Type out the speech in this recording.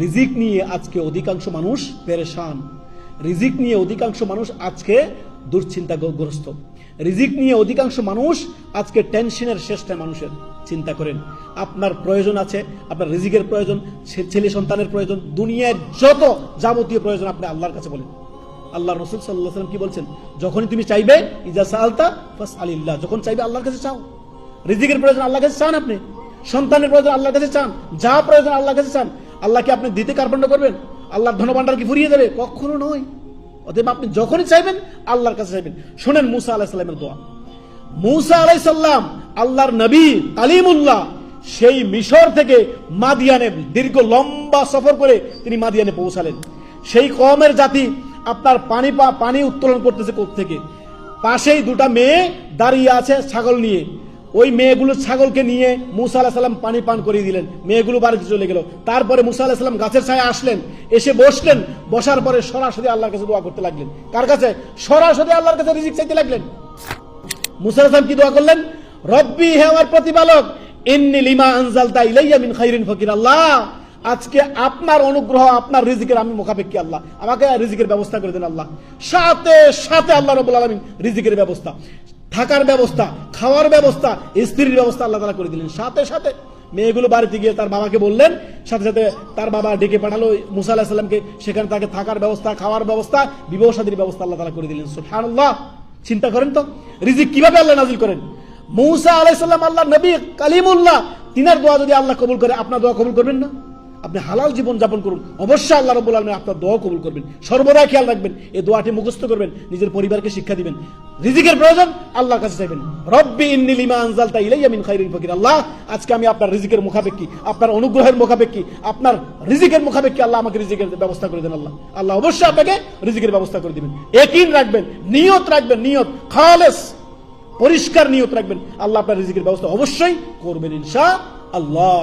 রিজিক নিয়ে আজকে অধিকাংশ মানুষ পেরেশান, রিজিক নিয়ে অধিকাংশ মানুষ আজকে দুশ্চিন্তাগ্রস্ত, রিজিক নিয়ে অধিকাংশ মানুষ আজকে টেনশনের শেষটায় মানুষের। চিন্তা করেন, আপনার প্রয়োজন আছে, আপনার রিজিকের প্রয়োজন, ছেলে সন্তানের প্রয়োজন, দুনিয়ার যত যাবতীয় প্রয়োজন আপনি আল্লাহর কাছে বলেন। আল্লাহ রাসূল সাল্লাল্লাহু আলাইহি ওয়াসাল্লাম কি বলছেন? যখনই তুমি চাইবে, ইজা সাআলতা ফাসআলিল্লাহ, যখন চাইবে আল্লাহর কাছে চাও। রিজিকের প্রয়োজন আল্লাহর কাছে চান, আপনি সন্তানের প্রয়োজন আল্লাহর কাছে চান, যা প্রয়োজন আল্লাহর কাছে চান। আল্লাহকে আপনি দিতে কার্পণ্য করবেন? আল্লাহর ধনভাণ্ডার কি ফুরিয়ে যাবে? কখনো নয়। অতএব আপনি যখনই চাইবেন আল্লাহর কাছে চাইবেন। শোনেন মুসা আলাইহিস সালামের দোয়া। মুসা আলাইহিস সালাম আল্লাহর নবী কালিমুল্লাহ, সেই মিশর থেকে মাদিয়ানে দীর্ঘ লম্বা সফর করে তিনি মাদিয়ানে পৌঁছালেন। সেই কওমের জাতি আপনার পানি উত্তোলন করতেছে কোত্থেকে? পাশেই দুটা মেয়ে দাঁড়িয়ে আছে ছাগল নিয়ে। ওই মেয়েগুলো ছাগলকে নিয়ে মুসা আলাইহিস সালাম পানি পান করিয়ে দিলেন। মেয়েগুলো বাড়িতে চলে গেল। তারপরে মুসা আলাইহিস সালাম গাছের ছায়ায় আসলেন, এসে বসলেন। বসার পরে সরাসরি আল্লাহর কাছে দোয়া করতে লাগলেন। কার কাছে? সরাসরি আল্লাহর কাছে রিজিক চাইতে লাগলেন। মুসা আলাইহিস সালাম কি দোয়া করলেন? রব্বি, হে আমার প্রতিপালক, ইন্নী লিমা আনজালতা ইলাইয়া মিন খাইরিন ফকির। আল্লাহ, আজকে আপনার অনুগ্রহ, আপনার রিজিকের আমি মুখাপেক্ষী। আল্লাহ, আমাকে রিজিকের ব্যবস্থা করে দেন। আল্লাহ, সাথে সাথে আল্লাহ রাব্বুল আলামিন রিজিকের ব্যবস্থা, থাকার ব্যবস্থা, খাওয়ার ব্যবস্থা, স্ত্রীর ব্যবস্থা আল্লাহ তাআলা করে দিলেন। সাথে সাথে মেয়েগুলো বাড়িতে গিয়ে তার বাবাকে বললেন, সাথে সাথে তার বাবা ডেকে পাঠালো মুসা আলাইহিস সালামকে। সেখানে তাকে থাকার ব্যবস্থা, খাওয়ার ব্যবস্থা, বিবাহ শাদীর ব্যবস্থা আল্লাহ তাআলা করে দিলেন। সুবহানাল্লাহ। চিন্তা করেন তো, রিজিক কিভাবে আল্লাহ নাজিল করেন। মুসা আলাইহিস সালাম আল্লাহর নবী কালিমুল্লাহ, তিনার দোয়া যদি আল্লাহ কবুল করে, আপনার দোয়া কবুল করবেন না? আপনি হালাল জীবন যাপন করুন, অবশ্যই আল্লাহ রাব্বুল আলামিন আপনার দোয়া কবুল করবেন। সর্বদা খেয়াল রাখবেন, এই দোয়াটি মুখস্থ করবেন, নিজের পরিবারকে শিক্ষা দিবেন। রিজিকের প্রয়োজন আল্লাহর কাছে চাইবেন। রব্বি ইন্নী লিমা আনজালতা ইলাইয়া মিন খাইরিন ফকির। আল্লাহ, আজকে আমি আপনার রিজিকের মুখাপেক্ষী, আপনার অনুগ্রহের মুখাপেক্ষী, আপনার রিজিকের মুখাপেক্ষী। আল্লাহ, আমাকে রিজিকের ব্যবস্থা করে দেন। আল্লাহ, আল্লাহ অবশ্যই আপনাকে রিজিকের ব্যবস্থা করে দিবেন। ইয়াকিন রাখবেন, নিয়ত রাখবেন, নিয়ত খালেস, পরিষ্কার নিয়ত রাখবেন। আল্লাহ আপনার রিজিকের ব্যবস্থা অবশ্যই করবেন ইনশাআল্লাহ।